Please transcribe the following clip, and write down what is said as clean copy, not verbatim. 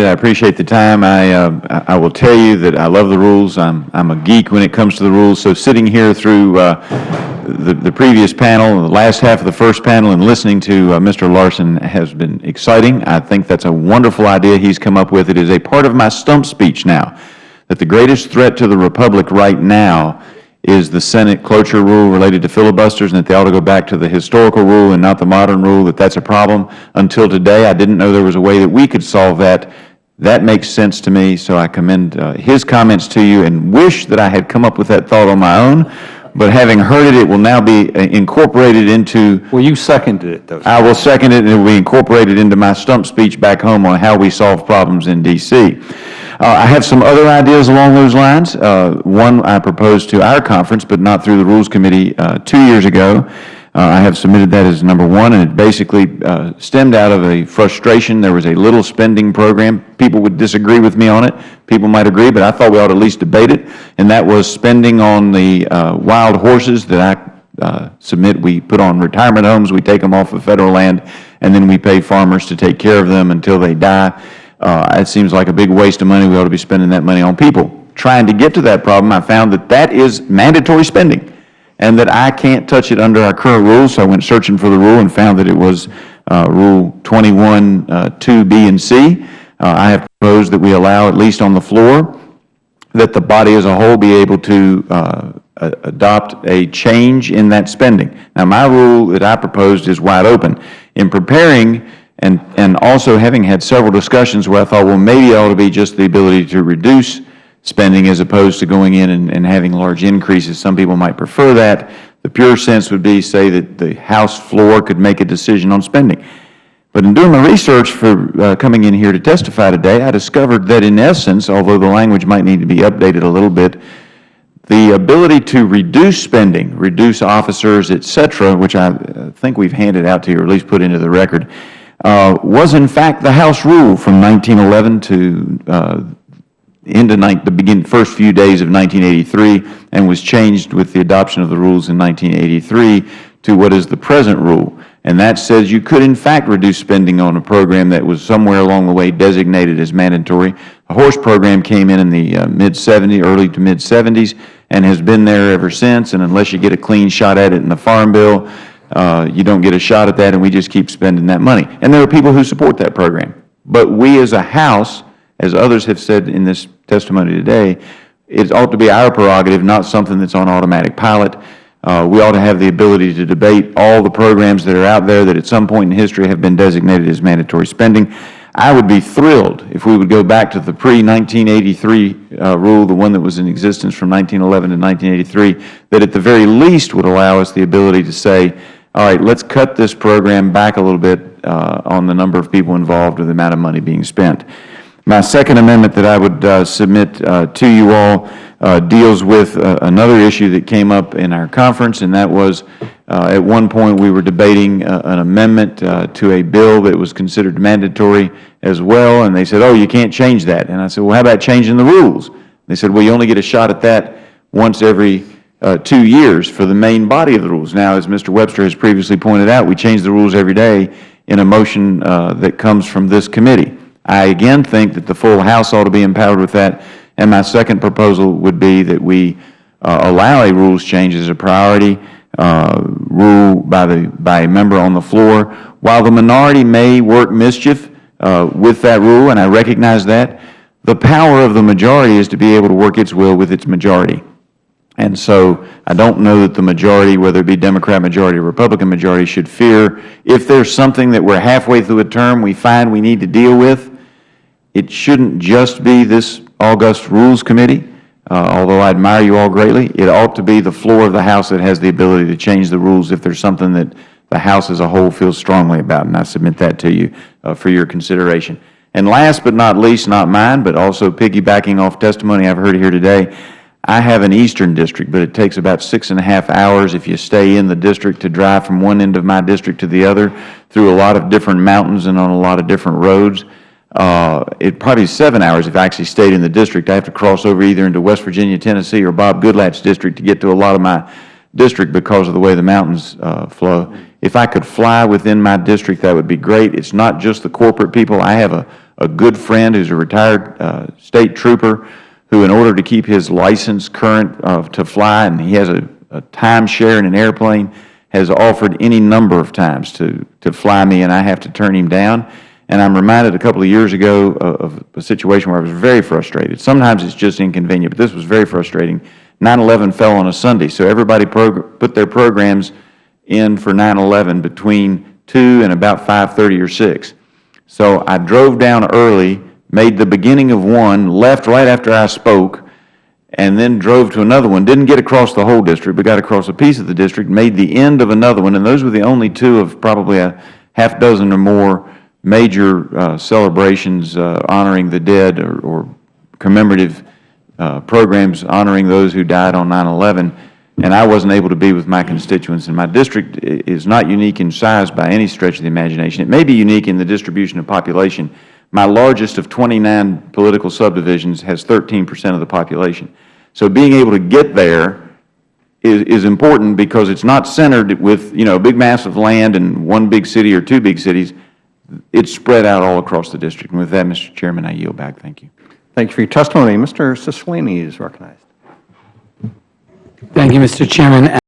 I appreciate the time. I will tell you that I love the rules. I'm a geek when it comes to the rules. So sitting here through the previous panel, the last half of the first panel, and listening to Mr. Larson has been exciting. I think that's a wonderful idea he's come up with. It is a part of my stump speech now, that the greatest threat to the Republic right now is the Senate cloture rule related to filibusters, and that they ought to go back to the historical rule and not the modern rule, that that's a problem. Until today, I didn't know there was a way that we could solve that. That makes sense to me, so I commend his comments to you and wish that I had come up with that thought on my own. But having heard it, it will now be incorporated into... Well, you seconded it, though. I will second it, and it will be incorporated into my stump speech back home on how we solve problems in D.C. I have some other ideas along those lines. One I proposed to our conference, but not through the Rules Committee 2 years ago. I have submitted that as number one, and it basically stemmed out of a frustration. There was a little spending program. People would disagree with me on it. People might agree, but I thought we ought to at least debate it, and that was spending on the wild horses that I submit we put on retirement homes. We take them off of federal land, and then we pay farmers to take care of them until they die. It seems like a big waste of money. We ought to be spending that money on people. Trying to get to that problem, I found that that is mandatory spending and that I can't touch it under our current rules. So I went searching for the rule and found that it was Rule 21, 2B and C. I have proposed that we allow, at least on the floor, that the body as a whole be able to adopt a change in that spending. Now, my rule that I proposed is wide open. In preparing and also having had several discussions where I thought, well, maybe it ought to be just the ability to reduce spending as opposed to going in and having large increases. Some people might prefer that. The pure sense would be, say, that the House floor could make a decision on spending. But in doing my research for coming in here to testify today, I discovered that in essence, although the language might need to be updated a little bit, the ability to reduce spending, reduce officers, et cetera, which I think we've handed out to you or at least put into the record, was in fact the House rule from 1911 to into the first few days of 1983, and was changed with the adoption of the rules in 1983 to what is the present rule. And that says you could in fact reduce spending on a program that was somewhere along the way designated as mandatory. A horse program came in the mid-70s, early to mid-70s, and has been there ever since, and unless you get a clean shot at it in the Farm Bill, you don't get a shot at that, and we just keep spending that money. And there are people who support that program. But we as a House, as others have said in this testimony today, it ought to be our prerogative, not something that's on automatic pilot. We ought to have the ability to debate all the programs that are out there that at some point in history have been designated as mandatory spending. I would be thrilled if we would go back to the pre-1983 rule, the one that was in existence from 1911 to 1983, that at the very least would allow us the ability to say, all right, let's cut this program back a little bit on the number of people involved or the amount of money being spent. My second amendment that I would submit to you all deals with another issue that came up in our conference, and that was at one point we were debating an amendment to a bill that was considered mandatory as well, and they said, oh, you can't change that. And I said, well, how about changing the rules? They said, well, you only get a shot at that once every 2 years for the main body of the rules. Now, as Mr. Webster has previously pointed out, we change the rules every day in a motion that comes from this committee. I again think that the full House ought to be empowered with that, and my second proposal would be that we allow a rules change as a priority rule by a member on the floor. While the minority may work mischief with that rule, and I recognize that, the power of the majority is to be able to work its will with its majority. And so I don't know that the majority, whether it be Democrat majority or Republican majority, should fear if there's something that we're halfway through a term we find we need to deal with. It shouldn't just be this august Rules Committee, although I admire you all greatly. It ought to be the floor of the House that has the ability to change the rules if there's something that the House as a whole feels strongly about, and I submit that to you for your consideration. And last but not least, not mine, but also piggybacking off testimony I've heard here today, I have an eastern district, but it takes about 6.5 hours if you stay in the district to drive from one end of my district to the other through a lot of different mountains and on a lot of different roads. It probably is 7 hours if I actually stayed in the district. I have to cross over either into West Virginia, Tennessee, or Bob Goodlat's district to get to a lot of my district because of the way the mountains flow. If I could fly within my district, that would be great. It's not just the corporate people. I have a good friend who's a retired state trooper who, in order to keep his license current to fly, and he has a timeshare in an airplane, has offered any number of times to fly me, and I have to turn him down. And I'm reminded a couple of years ago of a situation where I was very frustrated. Sometimes it's just inconvenient, but this was very frustrating. 9/11 fell on a Sunday, so everybody put their programs in for 9/11 between 2 and about 5:30 or 6. So I drove down early, made the beginning of one, left right after I spoke, and then drove to another one. Didn't get across the whole district, but got across a piece of the district, made the end of another one, and those were the only two of probably a half dozen or more major celebrations honoring the dead or commemorative programs honoring those who died on 9/11, and I wasn't able to be with my constituents. And my district is not unique in size by any stretch of the imagination. It may be unique in the distribution of population. My largest of 29 political subdivisions has 13% of the population. So being able to get there is important because it's not centered with, you know, a big mass of land in one big city or two big cities. It's spread out all across the district. And with that, Mr. Chairman, I yield back. Thank you. Thank you for your testimony. Mr. Cicilline is recognized. Thank you, Mr. Chairman.